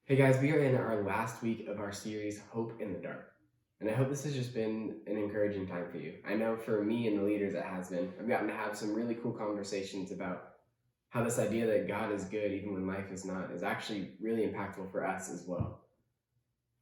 Hey guys, we are in our last week of our series, Hope in the Dark. And I hope this has just been an encouraging time for you. I know for me and the leaders it has been. I've gotten to have some really cool conversations about how this idea that God is good even when life is not is actually really impactful for us as well.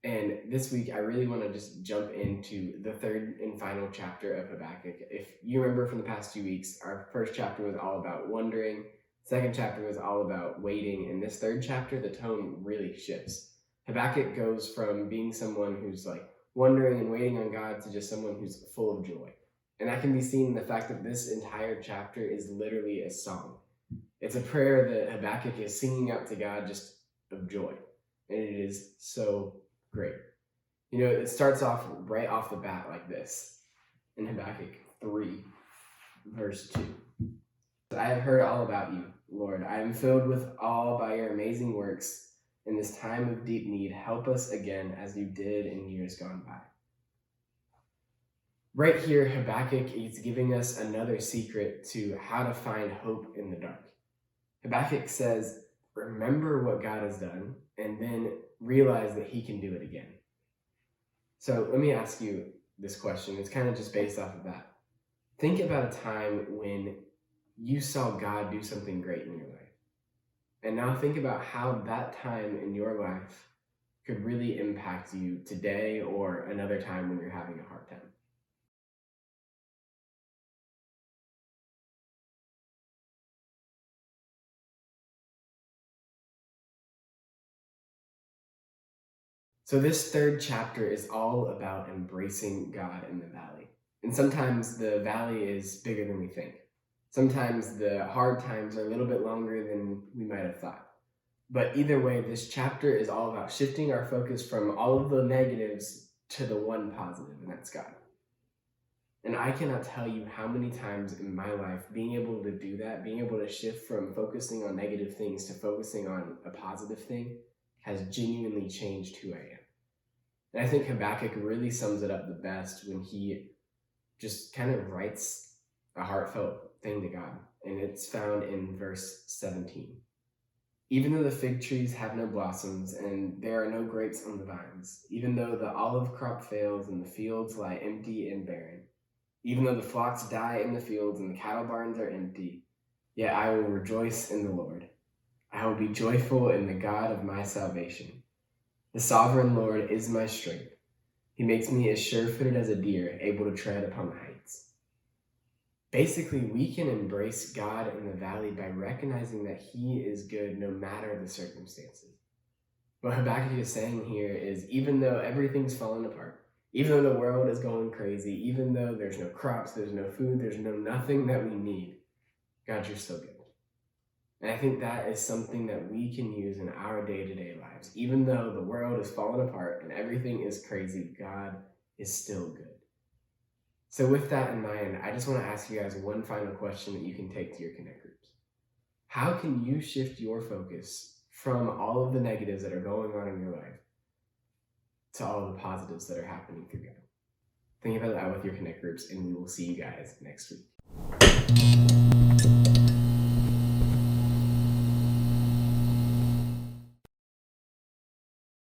And this week, I really want to just jump into the third and final chapter of Habakkuk. If you remember from the past 2 weeks, our first chapter was all about wondering. Second chapter was all about waiting. And this third chapter, the tone really shifts. Habakkuk goes from being someone who's like wondering and waiting on God to just someone who's full of joy. And that can be seen in the fact that this entire chapter is literally a song. It's a prayer that Habakkuk is singing out to God just of joy. And it is so great. You know, it starts off right off the bat like this in Habakkuk 3, verse 2. I have heard all about you, Lord. I am filled with awe by your amazing works. In this time of deep need, help us again as you did in years gone by. Right here, Habakkuk is giving us another secret to how to find hope in the dark. Habakkuk says, remember what God has done, and then realize that he can do it again. So let me ask you this question. It's kind of just based off of that. Think about a time when you saw God do something great in your life. And now think about how that time in your life could really impact you today or another time when you're having a hard time. So this third chapter is all about embracing God in the valley. And sometimes the valley is bigger than we think. Sometimes the hard times are a little bit longer than we might have thought. But either way, this chapter is all about shifting our focus from all of the negatives to the one positive, and that's God. And I cannot tell you how many times in my life being able to do that, being able to shift from focusing on negative things to focusing on a positive thing has genuinely changed who I am. And I think Habakkuk really sums it up the best when he just kind of writes a heartfelt thing to God. And it's found in verse 17. Even though the fig trees have no blossoms and there are no grapes on the vines, even though the olive crop fails and the fields lie empty and barren, even though the flocks die in the fields and the cattle barns are empty, yet I will rejoice in the Lord. I will be joyful in the God of my salvation. The sovereign Lord is my strength. He makes me as sure-footed as a deer, able to tread upon the heights. Basically, we can embrace God in the valley by recognizing that he is good no matter the circumstances. What Habakkuk is saying here is even though everything's falling apart, even though the world is going crazy, even though there's no crops, there's no food, there's nothing that we need, God, you're still good. And I think that is something that we can use in our day-to-day lives. Even though the world is falling apart and everything is crazy, God is still good. So with that in mind, I just want to ask you guys one final question that you can take to your Connect groups. How can you shift your focus from all of the negatives that are going on in your life to all of the positives that are happening through God? Think about that with your Connect groups, and we will see you guys next week.